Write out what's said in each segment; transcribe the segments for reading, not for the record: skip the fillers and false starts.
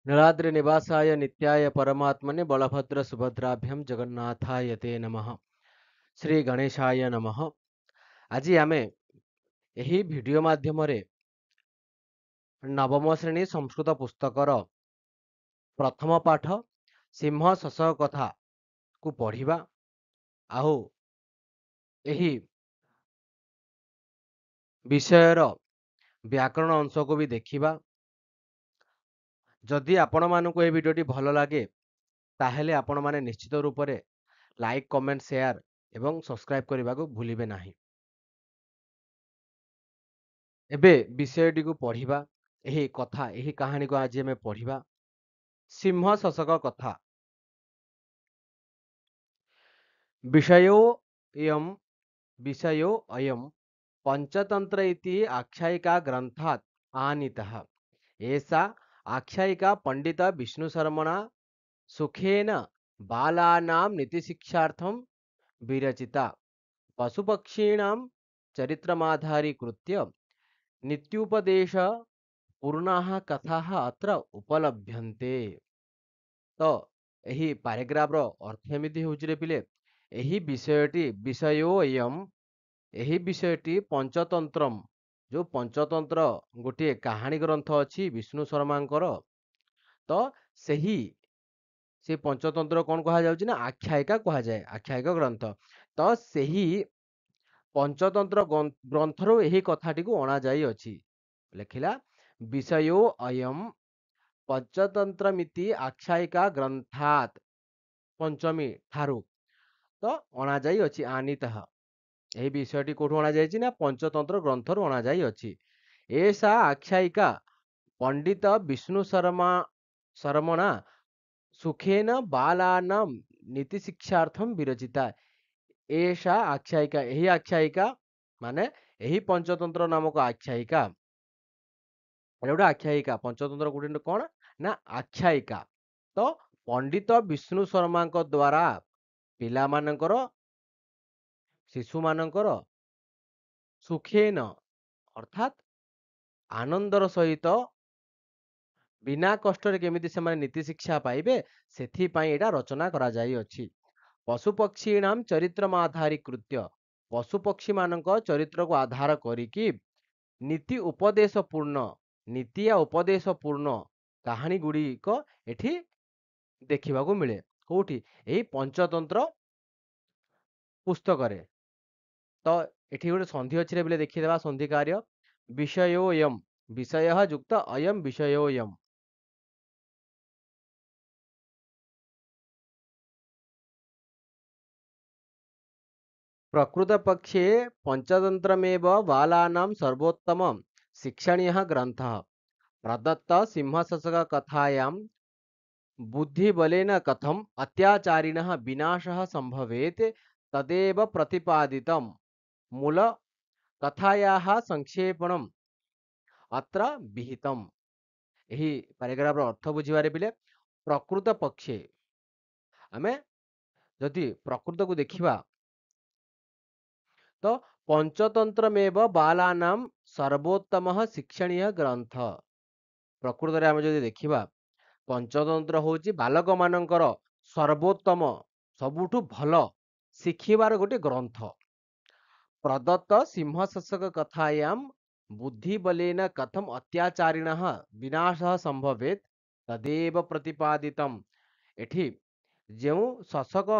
नीलाद्रि निवासाय नित्याय परमात्मने बलभद्र सुभद्राभ्याम जगन्नाथाय ते नमः। श्री गणेशाय नमः। आज आमे ଏହି ଭିडिଓ ମାଧ୍ୟମରେ ନବମ ଶ୍ରେଣୀ ସଂସ୍କୃତ ପୁସ୍ତକର ପ୍ରଥମ ପାଠ ସିଂହ ଶଶକ କଥା କୁ ପଢିବା। ଆଉ ଏହି ବିଷୟର ବ୍ୟାକରଣ ଅଂଶକୁ ବି ଦେଖିବା। ଯଦି ଆପଣମାନଙ୍କୁ ଏହି ଭିଡ଼ିଓଟି ଭଲ ଲାଗେ ତାହେଲେ ଆପଣମାନେ ନିଶ୍ଚିତ ରୂପରେ ଲାଇକ୍, କମେଣ୍ଟ, ସେୟାର ଏବଂ ସବସ୍କ୍ରାଇବ କରିବାକୁ ଭୁଲିବେ ନାହିଁ। ଏବେ ବିଷୟଟିକୁ ପଢିବା। ଏହି କାହାଣୀକୁ ଆଜି ଆମେ ପଢିବା। ସିଂହ ଶଶକ କଥା। विषयो अयं पंचतंत्र इति आख्यायिका ग्रंथात् आनीतः। एषा आख्यायिका पंडित विष्णुशर्मणा सुखेन बालानां नीतिशिक्षार्थं विरचिता। पशुपक्षीणां चरित्रमाधारीकृत्य नित्योपदेश पूर्णाः कथाः अत्र उपलभ्यन्ते। तो ଏହି ପାରାଗ୍ରାଫର ଅର୍ଥ ଏମିତି ହେଉଛି ରେ ପିଲେ, ଏହି ବିଷୟଟି ଏହି ବିଷୟଟି ପଞ୍ଚତନ୍ତ୍ରମ୍, ଯୋଉ ପଞ୍ଚତନ୍ତ୍ର ଗୋଟିଏ କାହାଣୀ ଗ୍ରନ୍ଥ ଅଛି ବିଷ୍ଣୁ ଶର୍ମାଙ୍କର, ତ ସେ ପଞ୍ଚତନ୍ତ୍ର କଣ କୁହାଯାଉଛି ନା ଆଖ୍ୟାୟିକା କୁହାଯାଏ, ଆଖ୍ୟାୟିକ ଗ୍ରନ୍ଥ। ତ ସେହି ପଞ୍ଚତନ୍ତ୍ର ଗ୍ରନ୍ଥରୁ ଏହି କଥାଟିକୁ ଅଣାଯାଇଅଛି। ଲେଖିଲା ବିଷୟୋ ଅୟମ୍ ପଞ୍ଚତନ୍ତ୍ରମିତି ଆଖ୍ୟାୟିକା ଗ୍ରନ୍ଥାତ୍, ପଞ୍ଚମୀ ଠାରୁ ତ ଅଣାଯାଇଅଛି। ଆନିତଃ, ଏହି ବିଷୟଟି କୋଉଠୁ ଅଣାଯାଇଛି ନା ପଞ୍ଚତନ୍ତ୍ର ଗ୍ରନ୍ଥରୁ ଅଣାଯାଇଅଛି। ଏଷା ଆଖ୍ୟାୟିକା ପଣ୍ଡିତ ବିଷ୍ଣୁ ଶର୍ମଣା ସୁଖେନ ବାଲାନାಂ ନୀତି ଶିକ୍ଷାर्थम ବିରଚିତା। ଏଷା ଆଖ୍ୟାୟିକା, ଏହି ଆଖ୍ୟାୟିକା ମାନେ ଏହି ପଞ୍ଚତନ୍ତ୍ର ନାମକ ଆଖ୍ୟାୟିକା, ଗୋଟେ ଆଖ୍ୟାୟିକା। ପଞ୍ଚତନ୍ତ୍ର ଗୋଟେ କଣ ନା ଆଖ୍ୟାୟିକା। ତ ପଣ୍ଡିତ ବିଷ୍ଣୁ ଶର୍ମାଙ୍କ ଦ୍ୱାରା ପିଲାମାନଙ୍କର, ଶିଶୁମାନଙ୍କର ସୁଖେନ ଅର୍ଥାତ୍ ଆନନ୍ଦର ସହିତ ବିନା କଷ୍ଟରେ କେମିତି ସେମାନେ ନୀତି ଶିକ୍ଷା ପାଇବେ ସେଥିପାଇଁ ଏଇଟା ରଚନା କରାଯାଇଅଛି। ପଶୁପକ୍ଷୀଣାମ୍ ଚରିତ୍ରମାଧାରୀକୃତ୍ୟ, ପଶୁପକ୍ଷୀମାନଙ୍କ ଚରିତ୍ରକୁ ଆଧାର କରିକି ନୀତି ଉପଦେଶ ପୂର୍ଣ୍ଣ, ନୀତି ଆଉ ଉପଦେଶ ପୂର୍ଣ୍ଣ କାହାଣୀ ଗୁଡ଼ିକ ଏଠି ଦେଖିବାକୁ ମିଳେ। କୋଉଠି? ଏହି ପଞ୍ଚତନ୍ତ୍ର ପୁସ୍ତକରେ। ତ ଏଠି ଗୋଟେ ସନ୍ଧି ଅଛି ରେ, ଦେଖିଦେବା ସନ୍ଧି କାର୍ଯ୍ୟ। ବିଷୟୋୟମ୍, ବିଷୟ ଯୁକ୍ତ ଅୟମ୍ ବିଷୟୋୟମ୍। प्रकृत पक्षे पंचतंत्रमेव बालानां सर्वोत्तम शिक्षणीय ग्रंथः। प्रदत्त सिंहशशक कथायां बुद्धिबलेन कथम अत्याचारिणः विनाशः संभवेत् तदेव प्रतिपादितम्। मूल कथायाः संक्षेपणम् अत्र विहितम्। ଏହି ପାରାଗ୍ରାଫର ଅର୍ଥ ବୁଝିବାରେ ପିଲେ, ପ୍ରକୃତ ପକ୍ଷେ, ଆମେ ଯଦି ପ୍ରକୃତକୁ ଦେଖିବା ତ ପଞ୍ଚତନ୍ତ୍ରମେବ ବାଲାନାಂ ସର୍ବୋତ୍ତମ ଶିକ୍ଷଣୀୟ ଗ୍ରନ୍ଥ। ପ୍ରକୃତରେ ଆମେ ଯଦି ଦେଖିବା ପଞ୍ଚତନ୍ତ୍ର ହେଉଛି ବାଲକ ମାନଙ୍କର ସର୍ବୋତ୍ତମ, ସବୁଠୁ ଭଲ ଶିଖିବାର ଗୋଟେ ଗ୍ରନ୍ଥ। ପ୍ରଦତ୍ତ ସିଂହଶଶକ କଥାୟାମ୍ ବୁଦ୍ଧି ବଲେନ କଥମ ଅତ୍ୟାଚାରିଣଃ ବିନାଶः ସମ୍ଭବେତ୍ ତଦେବ ପ୍ରତିପାଦିତମ୍। ଏଠି ଯେଉଁ ଶଶକ,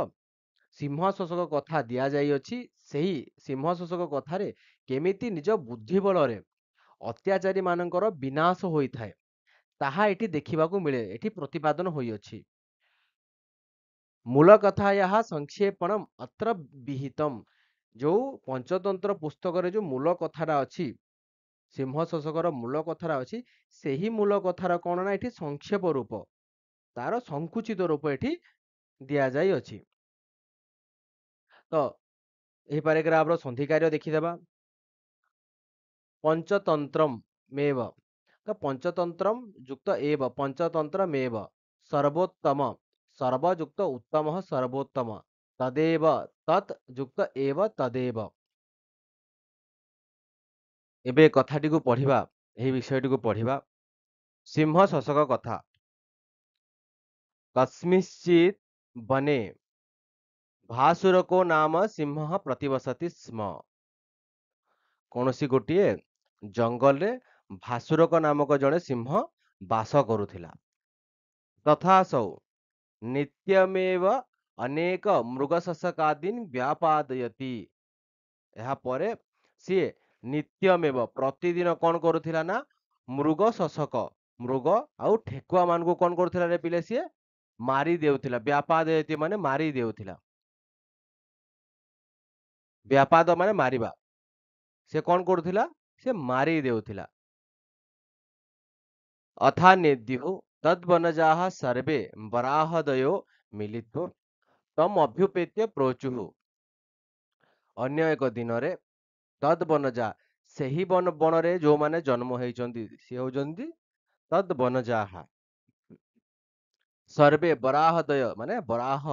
ସିଂହ ଶଶକ କଥା ଦିଆଯାଇଅଛି, ସେହି ସିଂହ ଶଶକ କଥାରେ କେମିତି ନିଜ ବୁଦ୍ଧି ବଳରେ ଅତ୍ୟାଚାରୀ ମାନଙ୍କର ବିନାଶ ହୋଇଥାଏ ତାହା ଏଠି ଦେଖିବାକୁ ମିଳେ, ଏଠି ପ୍ରତିପାଦନ ହୋଇଅଛି। ମୂଳ କଥାୟାଃ ସଂକ୍ଷେପଣମ୍ ଅତ୍ର ବିହିତମ୍। ଯୋଉ ପଞ୍ଚତନ୍ତ୍ର ପୁସ୍ତକରେ ଯୋଉ ମୂଳ କଥାଟା ଅଛି, ସିଂହ ଶଶକର ମୂଳ କଥାଟା ଅଛି, ସେହି ମୂଳ କଥାର କଣ ନା ଏଠି ସଂକ୍ଷେପ ରୂପ, ତାର ସଂକୁଚିତ ରୂପ ଏଠି ଦିଆଯାଇଅଛି। ତ ଏହି ପାରାଗ୍ରାଫର ସନ୍ଧି କାର୍ଯ୍ୟ ଦେଖିଦେବା। पंचतंत्रम मेव, तो पंचतंत्रम युक्त एव, पंचतंत्रमेव सर्वोत्तम, सर्वयुक्त उत्तम सर्वोत्तम, तदेव तत् युक्त एव तदेव। एबे कथाटी को पढ़िबा, ଏହି ବିଷୟଟିକୁ ପଢିବା। ସିଂହ ଶଶକ କଥା। कस्मिंश्चित् वने भासुरको नाम सिंह प्रतिवसति स्म। କୌଣସି ଗୋଟିଏ ଜଙ୍ଗଲରେ ଭାସୁରକ ନାମକ ଜଣେ ସିଂହ ବାସ କରୁଥିଲା। ତଥାସୌ ନିତ୍ୟମେବ ଅନେକ ମୃଗଶସକାଦୀନ୍ ବ୍ୟାପାଦୟତି। ଏହାପରେ ସିଏ ନିତ୍ୟମେବ ପ୍ରତିଦିନ କଣ କରୁଥିଲା ନା ମୃଗ ଶସକ ମୃଗ ଆଉ ଠେକୁଆ ମାନଙ୍କୁ କଣ କରୁଥିଲା ରେ ପିଲେ ସିଏ ମାରି ଦେଉଥିଲା। ବ୍ୟାପାଦୟତି ମାନେ ମାରି ଦେଉଥିଲା। ବ୍ୟାପାଦ ମାନେ ମାରିବା। ସେ କଣ କରୁଥିଲା ସେ ମାରି ଦେଉଥିଲା। अथान्यद्युः तद्वनजाः सर्वे वराहदयो मिलित्वा तम अभ्युपेत्य प्रोचुः। अन्य एक दिନରେ तद्वनजा ସେହି ବନରେ ଯୋଉମାନେ ଜନ୍ମ ହେଇଛନ୍ତି ସେ ହଉଛନ୍ତି ତଦ୍ବନଜାହା। ସର୍ବେ ବରାହଦୟ ମାନେ ବରାହ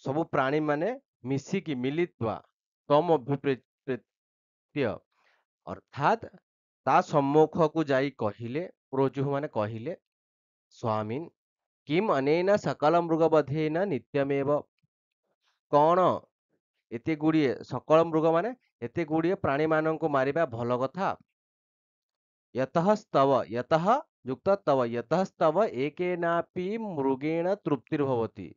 ସବୁ ପ୍ରାଣୀ ମାନେ ମିଶିକି ମିଳିତ୍ୱା ତମ ଅଭ୍ୟୁପେତ୍ୟ ଅର୍ଥାତ୍ ତା ସମ୍ମୁଖକୁ ଯାଇ କହିଲେ ପ୍ରୋଚୁଃ ମାନେ କହିଲେ ସ୍ୱାମୀନ୍ କିମ୍ ଅନେନ ସକଳ ମୃଗବଧେନ ନିତ୍ୟମେବ। କଣ ଏତେ ଗୁଡିଏ ସକଳ ମୃଗ ମାନେ ଏତେ ଗୁଡିଏ ପ୍ରାଣୀ ମାନଙ୍କୁ ମାରିବା ଭଲ କଥା। ୟତଃ ସ୍ତବ ୟତଃ ଯୁକ୍ତ ତବ ୟତଃ ସ୍ତବ ଏକେନାପି ମୃଗେଣ ତୃପ୍ତିର୍ଭବତି।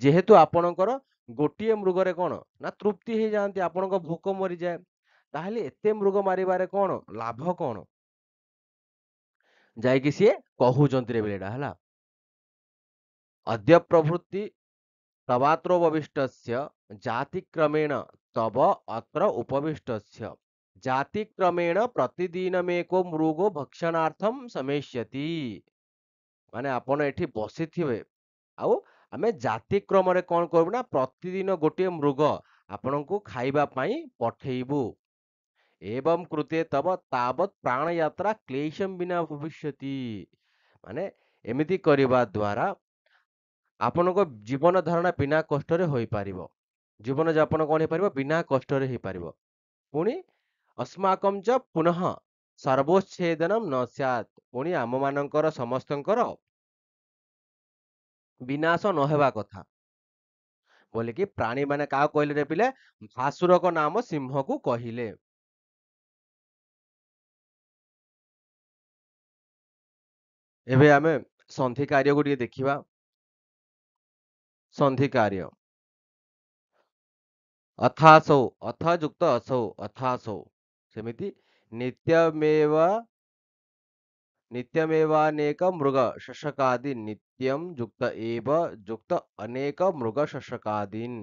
ଯେହେତୁ ଆପଣଙ୍କର ଗୋଟିଏ ମୃଗରେ କଣ ନା ତୃପ୍ତି ହେଇଯାଆନ୍ତି ଆପଣଙ୍କ ଭୋକ ମରିଯାଏ ତାହେଲେ ଏତେ ମୃଗ ମାରିବାରେ କଣ ଲାଭ କଣ ଯାଇକି ସିଏ କହୁଛନ୍ତି ରେ ଏଇଟା ହେଲା। अद्य प्रभृति तवात्रोपविष्टस्य जातिक्रमेण तव अत्र उपविष्टस्य जातिक्रमेण प्रतिदिनमेको मृगो भक्षणार्थं समेष्यति। माने आपण एठी बसिथिबे ଆଉ ଆମେ ଜାତି କ୍ରମରେ କଣ କରିବୁ ନା ପ୍ରତିଦିନ ଗୋଟିଏ ମୃଗ ଆପଣଙ୍କୁ ଖାଇବା ପାଇଁ ପଠେଇବୁ। ଏବଂ କୃତେ ତବ ତାବତ୍ ପ୍ରାଣ ଯାତ୍ରା କ୍ଲେଶମ୍ ବିନା ଭବିଷ୍ୟତି। ମାନେ ଏମିତି କରିବା ଦ୍ୱାରା ଆପଣଙ୍କ ଜୀବନ ଧାରଣା ବିନା କଷ୍ଟରେ ହୋଇପାରିବ। ଜୀବନ ଯାପନ କଣ ହେଇପାରିବ ବିନା କଷ୍ଟରେ ହେଇପାରିବ। ପୁଣି अस्माकं च पुनः सर्वोच्छेदनम न स्यात्। ପୁଣି ଆମ ମାନଙ୍କର ସମସ୍ତଙ୍କର ବିନାଶ ନ ହେବା କଥା ବୋଲିକି ପ୍ରାଣୀ ମାନେ କାହାକୁ କହିଲେ ରେ ପିଲେ ଭାସୁରକ ନାମ ସିଂହକୁ କହିଲେ। ଏବେ ଆମେ ସନ୍ଧି କାର୍ଯ୍ୟକୁ ଟିକେ ଦେଖିବା। ସନ୍ଧି कार्य अथासौ अथ ଯୁକ୍ତ असौ अथासौ ସେମିତି ନିତ୍ୟମେବ नित्यमेवानेक मृग शशकादि नित्यम युक्त एव युक्त अनेक मृग शशकादीन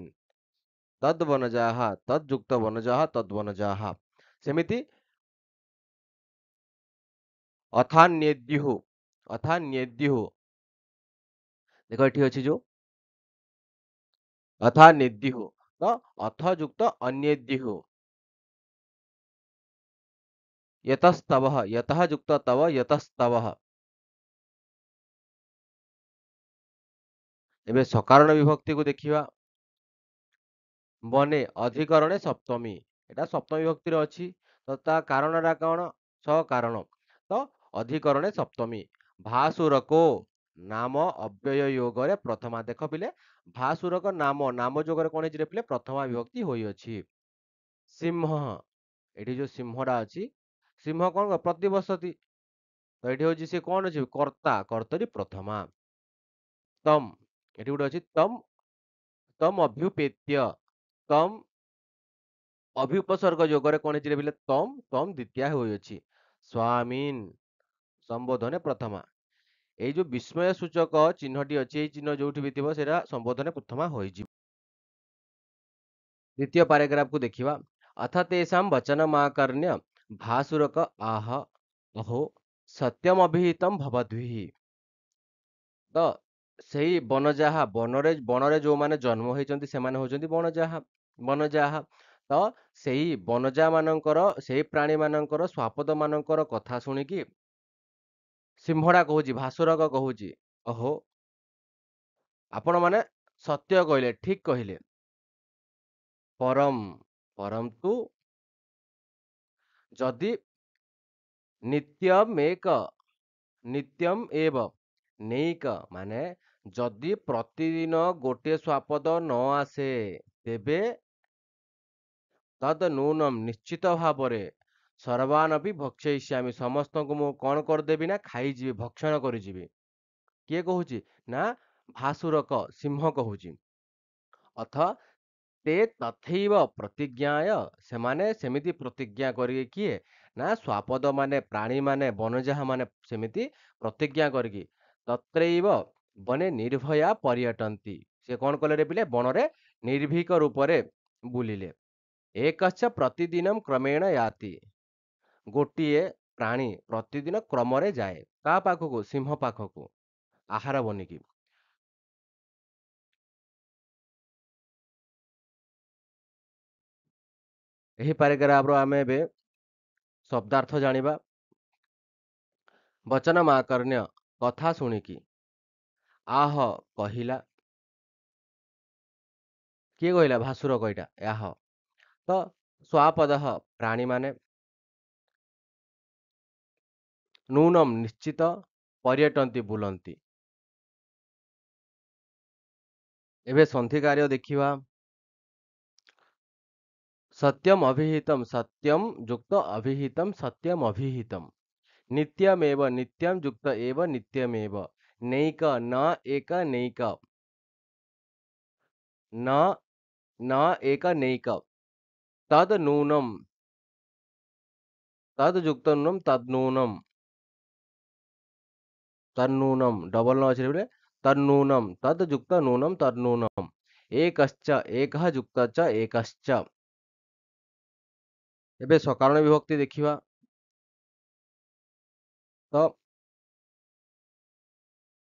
तद्वनजाः तद्युक्त वनजाः तद्वनजाः सेमिति अथान्यद्युः अथान्यद्युः देखो एठी अछि जो अथान्यद्युः तो अथ युक्त अन्यद्युः यतस्तवः यतः युक्त तव यतस्तवः। एबे सकारण विभक्ति को देखिवा। बने अधिकरणे सप्तमी एटा सप्तमी विभक्ति रे अछि तो ता कारणटा कौन सकारण तो अधिकरणे सप्तमी भासुरको नाम अव्यय योग रे प्रथमा देख पिले भासुरक नाम नाम जोग रे कोन रे पिले प्रथमा विभक्ति होई अछि। सिंह एठी जो सिंहडा अछि सिंह कोन प्रतिबसति तो एठी होछि से कोन अछि कर्ता कर्तरी प्रथमा। तम एठी गुड अछि तम तम अभ्युपेत्य तम अभ्युपसर्ग योगरे कौन है बोले तम तम द्वितीय होइछि। स्वामीन संबोधने प्रथमा এই जो विस्मय सूचक चिन्हटी अछि এই चिन्ह जोठी भी थिबो सेरा संबोधने प्रथमा होइछि। द्वितीय पैराग्राफ को देखिवा। अथ तेषां वचनमाकर्ण्य भासुरक आह अहो सत्यम अभिहितम भवद्भिः। तो सेही बनजाहा बनरे जो माने जन्म होइचंती सेमाने होचंती बनजाहा बनजाहा तो सेही बनजा मानकर सेही प्राणी मानकर स्वापद मानकर कथा शुणिकी सिंहड़ा कहूची भासुरक कहूची अहो आपण माने सत्य कहले ठीक कहले परम परंतु जदि नित्यम एक नित्यम एव ନେଇକ ମାନେ ଯଦି ପ୍ରତିଦିନ ଗୋଟିଏ ଶ୍ୱାପଦ ନ ଆସେ ତେବେ ତଦ୍ ନୂନମ୍ ନିଶ୍ଚିତ ଭାବରେ ସର୍ବାନପି ଭକ୍ଷୟିଷ୍ୟାମି ସମସ୍ତଙ୍କୁ ମୁଁ କଣ କରିଦେବି ନା ଖାଇଯିବି ଭକ୍ଷଣ କରିଯିବି। କିଏ କହୁଛି ନା ଭାସୁରକ ସିଂହ କହୁଛି। ଅଥ તે ତଥୈବ ପ୍ରତିଜ୍ଞାୟ ସେମାନେ ସେମିତି ପ୍ରତିଜ୍ଞା କରିକି କିଏ ନା ଶ୍ୱାପଦ ମାନେ ପ୍ରାଣୀ ମାନେ ବନଜାହା ମାନେ ସେମିତି ପ୍ରତିଜ୍ଞା କରିକି ତତ୍ରୈବ ବନେ ନିର୍ଭୟା ପର୍ଯ୍ୟଟନ୍ତି ସେ କଣ କଲେ ରେ ପିଲେ ବନରେ ନିର୍ଭୀକ ରୂପରେ ବୁଲିଲେ। ଏକଶ୍ଚ ପ୍ରତିଦିନମ୍ କ୍ରମେଣ याति ଗୋଟିଏ ପ୍ରାଣୀ ପ୍ରତିଦିନ କ୍ରମରେ ଯାଏ କାହା ପାଖକୁ ସିଂହ ପାଖକୁ ଆହାର ବନିକି। ଏହି ପାରାଗ୍ରାଫର ଆମେ ଏବେ ଶବ୍ଦାର୍ଥ ଜାଣିବା। ବଚନ ମାକର୍ଣ୍ୟ କଥା ଶୁଣିକି ଆହ କହିଲା କିଏ କହିଲା ଭାସୁର କହିଲା ଆହ ତ ଶ୍ୱାପଦଃ ପ୍ରାଣୀ ମାନେ ନୂନମ୍ ନିଶ୍ଚିତ ପର୍ଯ୍ୟଟନ୍ତି ବୁଲନ୍ତି। ଏବେ ସନ୍ଧି କାର୍ଯ୍ୟ ଦେଖିବା। ସତ୍ୟମ୍ ଅଭିହିତମ୍ ସତ୍ୟମ୍ ଯୁକ୍ତ ଅଭିହିତମ୍ ସତ୍ୟମ୍ ଅଭିହିତମ୍ ନିତ୍ୟमेव नित्यं युक्त एव नित्यमेव नैक न एक नैक न न एक नैक तद नूनम तद युक्त नूनम तन्नूनम डबल न ଅଛି रे तन्नूनम तद युक्त नूनम तन्नूनम एकश्च एकः युक्त च एकश्च। ଏବେ ସକାରଣ ବିଭକ୍ତି ଦେଖିବା ତ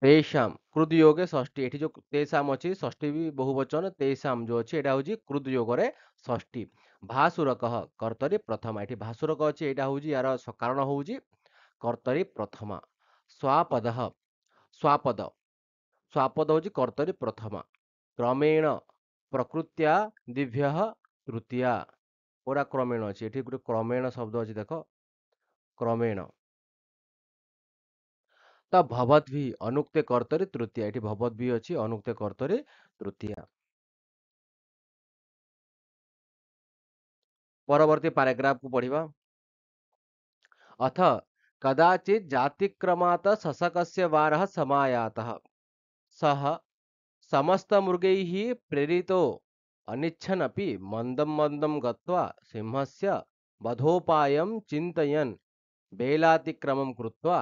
तेषाम कृद योगे षष्ठी एठी जो तेषाम अछि षष्ठी भी बहुवचन तेषाम जो अछि एटा होजी कृद योगरे षष्ठी। भासुरकः कर्तरी प्रथमा एठी भासुरक अछि एटा होजी यार कारण होजी कर्तरी प्रथमा। स्वापदः स्वापद स्वापद होजी कर्तरी प्रथमा। क्रमेण प्रकृत्या दिव्यः तृतीया पूरा क्रमेण अछि एठी गुटे क्रमेण शब्द अछि देखो क्रमेण ତ ଭବଦ୍ଭି ଅନୁକ୍ତେ କର୍ତ୍ତରି ତୃତୀୟା ଏଠି ଭବଦ୍ଭି ଅଛି ଅନୁକ୍ତେ କର୍ତ୍ତରି ତୃତୀୟା। ପରବର୍ତ୍ତୀ ପାରାଗ୍ରାଫ କୁ ପଢିବା। अथ कदाचित् जातिक्रमात् शशकस्य वारः समायातः सः समस्तमृगैः प्रेरितो अनिच्छन्नपि मन्दं मन्दं गत्वा सिंहस्य वधोपायं चिन्तयन् बेलातिक्रमं कृत्वा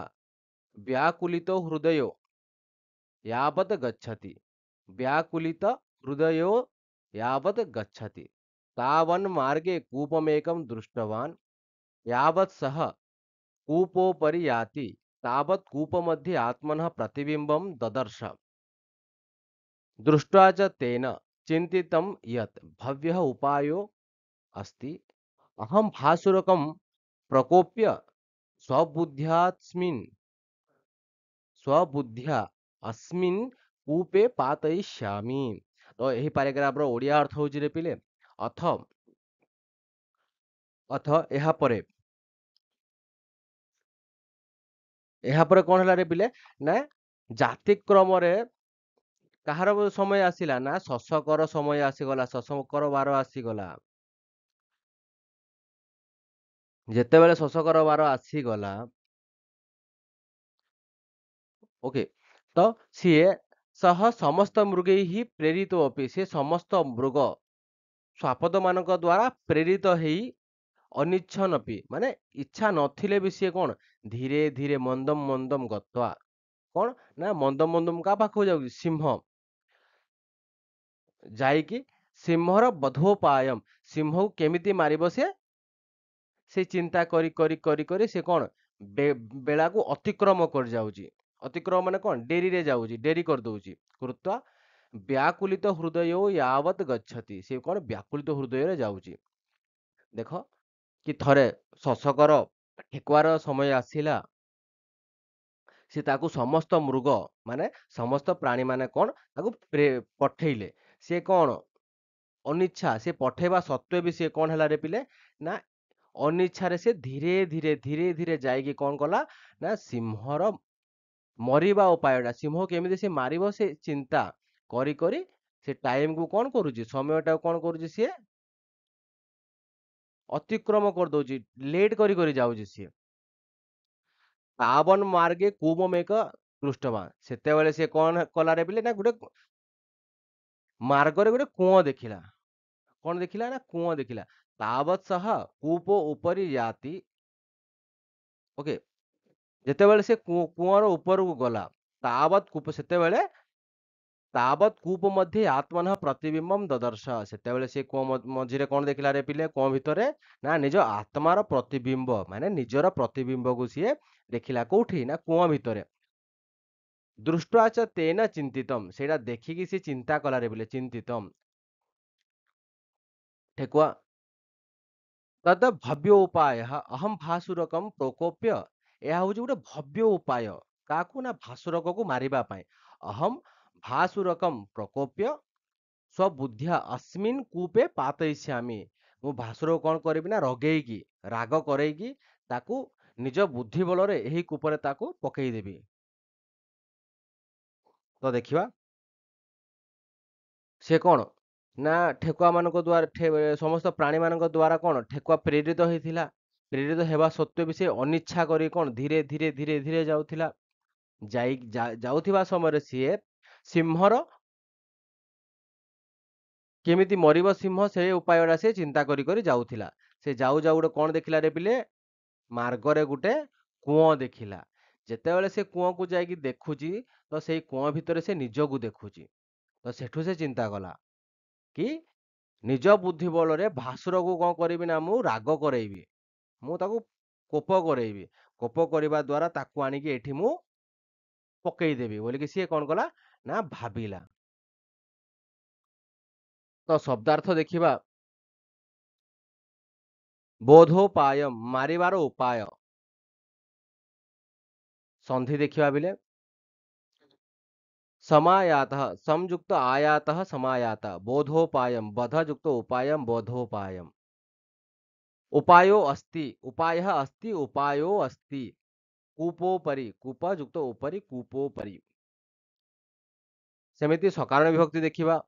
व्याकुलितो हृदयो यावत् गच्छति व्याकुलित हृदयो यावत् गच्छति तावन् मार्गे कूपमेकं दृष्टवान् यावत् सः कूपोपरि याति तावत् कूपमध्ये आत्मनः प्रतिबिम्बं ददर्श दृष्ट्वा च तेन चिन्तितं यत् भव्यः उपायो अस्ति अहं भासुरकं प्रकोप्य स्वबुद्ध्यास्मिन् स्वबुद्ध्या अस्मिन् कूपे पातयिष्यामि। तो यही पैराग्राफ रो ओडिया अर्थ होजी रे पिले अथ अथ ଏହା ପରେ କଣ ହେଲା ରେ ପିଲେ ନା ଜାତିକ୍ରମରେ କାହାର ସମୟ ଆସିଲା ନା ଶଶକର ସମୟ ଆସିଗଲା ଶଶକର ବାର ଆସିଗଲା। ଯେତେବେଳେ ଶଶକର ବାର ଆସିଗଲା ଓକେ ତ ସିଏ ସହ ସମସ୍ତ ମୃଗୀ ହିଁ ପ୍ରେରିତ ଅପି ସେ ସମସ୍ତ ମୃଗ ଶ୍ୱାପଦ ମାନଙ୍କ ଦ୍ଵାରା ପ୍ରେରିତ ହେଇ ଅନିଚ୍ଛନପି ମାନେ ଇଚ୍ଛା ନଥିଲେ ବି ସିଏ କଣ ଧୀରେ ଧୀରେ ମନ୍ଦମ ମନ୍ଦମ ଗତ୍ୱା କଣ ନା ମନ୍ଦମ ମନ୍ଦମ କାହା ପାଖକୁ ଯାଉଛି ସିଂହ ଯାଇକି ସିଂହର ବଧୋପାୟମ ସିଂହକୁ କେମିତି ମାରିବ ସେ ଚିନ୍ତା କରି କରି କରି କରି ସେ କଣ ବେଳାକୁ ଅତିକ୍ରମ କରି ଯାଉଛି ଅତିକ୍ରମ ମାନେ କଣ ଡେରିରେ ଯାଉଛି ଡେରି କରିଦଉଛି କୃତ୍ୱ ବ୍ୟାକୁଳିତ ହୃଦୟ ୟାବତ୍ ଗଚ୍ଛତି ସେ କଣ ବ୍ୟାକୁଳିତ ହୃଦୟରେ ଯାଉଛି। ଦେଖ କି ଥରେ ଶଶକର ଠେକୁଆର ସମୟ ଆସିଲା ସେ ତାକୁ ସମସ୍ତ ମୃଗ ମାନେ ସମସ୍ତ ପ୍ରାଣୀ ମାନେ କଣ ତାକୁ ପଠେଇଲେ ସେ କଣ ଅନିଚ୍ଛା ସେ ପଠେଇବା ସତ୍ତ୍ୱେ ବି ସେ କଣ ହେଲା ରେ ପିଲେ ନା ଅନିଚ୍ଛାରେ ସେ ଧୀରେ ଧୀରେ ଧୀରେ ଧୀରେ ଯାଇକି କଣ କଲା ନା ସିଂହର ମରିବା ଉପାୟଟା ସିଂହ କେମିତି ସେ ମାରିବ ସେ ଚିନ୍ତା କରି କରି ସେ ଟାଇମକୁ କଣ କରୁଛି, ସମୟଟାକୁ କଣ କରୁଛି, ସିଏ ଅତିକ୍ରମ କରିଦଉଛି, ଲେଟ୍ କରି କରି ଯାଉଛି ସିଏ। ତାବନ ମାର୍ଗେ କୁମମେକ ଦୃଷ୍ଟବାନ, ସେତେବେଳେ ସେ କଣ କଲାରେ ବିଲେ ନା ଗୋଟେ ମାର୍ଗରେ ଗୋଟେ କୂଅ ଦେଖିଲା। କଣ ଦେଖିଲା ନା କୂଅ ଦେଖିଲା। ତାବତ ସହ କୂପ ଉପରି ଯାତି, ଓକେ, ଯେତେବେଳେ ସେ କୂଅର ଉପରକୁ ଗଲା, ତାବତ କୂପ ସେତେବେଳେ ତାବତ କୂପ ମଧ୍ୟ ଆତ୍ମନଃ ପ୍ରତିବିମ୍ବମ ଦଦର୍ଶ, ସେତେବେଳେ ସେ କୂଅ ମଝିରେ କଣ ଦେଖିଲା ରେ ପିଲେ, କୂଅ ଭିତରେ ନା ନିଜ ଆତ୍ମାର ପ୍ରତିବିମ୍ବ, ମାନେ ନିଜର ପ୍ରତିବିମ୍ବକୁ ସିଏ ଦେଖିଲା। କୋଉଠି ନା କୂଅ ଭିତରେ। ଦୃଷ୍ଟାଚ ତେନ ଚିନ୍ତିତମ୍, ସେଇଟା ଦେଖିକି ସେ ଚିନ୍ତା କଲାରେ ବିଲେ, ଚିନ୍ତିତମ୍ ଠେକୁଆ ତଦ ଭବ୍ୟ ଉପାୟ ଅହମ୍ ଭାସୁରକମ୍ ପ୍ରକୋପ୍ୟ, ଏହା ହଉଛି ଗୋଟେ ଭବ୍ୟ ଉପାୟ। କାହାକୁ ନା ଭାସୁରକକୁ ମାରିବା ପାଇଁ। ଅହମ୍ ଭାସୁରକମ୍ ପ୍ରକୋପ୍ୟ ସ୍ୱବୁଦ୍ଧ୍ୟା अस्मिन् କୂପେ ପାତୟିଷ୍ୟାମି, ମୁଁ ଭାସୁରକୁ କଣ କରିବି ନା ରଗେଇକି, ରାଗ କରେଇକି ତାକୁ ନିଜ ବୁଦ୍ଧି ବଳରେ ଏହି କୂପରେ ତାକୁ ପକେଇଦେବି। ତ ଦେଖିବା ସେ କଣ ନା ଠେକୁଆ ମାନଙ୍କ ଦ୍ୱାରା, ସମସ୍ତ ପ୍ରାଣୀ ମାନଙ୍କ ଦ୍ୱାରା କଣ ଠେକୁଆ ପ୍ରେରିତ ହେଇଥିଲା। ପ୍ରେରିତ ହେବା ସତ୍ତ୍ୱେ ବି ସେ ଅନିଚ୍ଛା କରି କଣ ଧୀରେ ଧୀରେ ଧୀରେ ଧୀରେ ଯାଉଥିଲା। ଯାଉଥିବା ସମୟରେ ସିଏ ସିଂହର କେମିତି ମରିବ ସିଂହ, ସେ ଉପାୟଟା ସେ ଚିନ୍ତା କରି କରି ଯାଉଥିଲା। ସେ ଯାଉ ଯାଉ ଗୋଟେ କଣ ଦେଖିଲା ରେ ପିଲେ, ମାର୍ଗରେ ଗୋଟେ କୂଅ ଦେଖିଲା। ଯେତେବେଳେ ସେ କୂଅକୁ ଯାଇକି ଦେଖୁଛି, ତ ସେଇ କୂଅ ଭିତରେ ସେ ନିଜକୁ ଦେଖୁଛି। ତ ସେଠୁ ସେ ଚିନ୍ତା କଲା କି ନିଜ ବୁଦ୍ଧି ବଳରେ ଭାସୁରକୁ କଣ କରିବି ନା ମୁଁ ରାଗ କରେଇବି, ମୁଁ ତାକୁ କୋପ କରେଇବି। କୋପ କରିବା ଦ୍ୱାରା ତାକୁ ଆଣିକି ଏଠି ମୁଁ ପକେଇଦେବି ବୋଲିକି ସିଏ କଣ କଲା ନା ଭାବିଲା। ତ ଶବ୍ଦାର୍ଥ ଦେଖିବା, ବୋଧୋପାୟମ ମାରିବାର ଉପାୟ। ସନ୍ଧି ଦେଖିବା ବିଲେ समायातः संयुक्त आयातः समायात, बोधोपायम बधयुक्त उपायम बोधोपायम। उपायो अस्ति, उपायः अस्ति, उपायो अस्ति, कूपोपरि कूपयुक्त उपरि कूपोपरि। सेमिति सकारण विभक्ति देखिबा,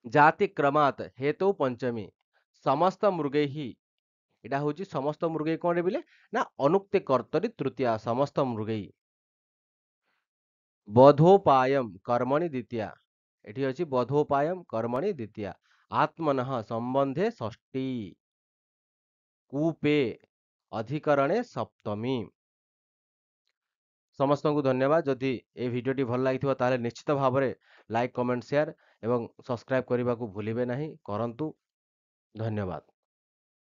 जाति क्रमात् हेतु पंचमी समस्त मृगैहि, एटा होची समस्त मृगै कोन बिले ना अनुक्ते कर्तरि तृतीया समस्त मृगै। बोधोपायम कर्मणि द्वितीया, एठी अछि बोधोपायम कर्मणि द्वितीया। आत्मनः संबंधे षष्ठी, कूपे अधिकरणे सप्तमी। समस्त को धन्यवाद। जदि ए भिडियोटी भल लागिथिबा ताले निश्चित भाବରେ लाइक कमेंट शेयर एवं सब्सक्राइब करने को भूलिबे नहीं, करंतु। धन्यवाद।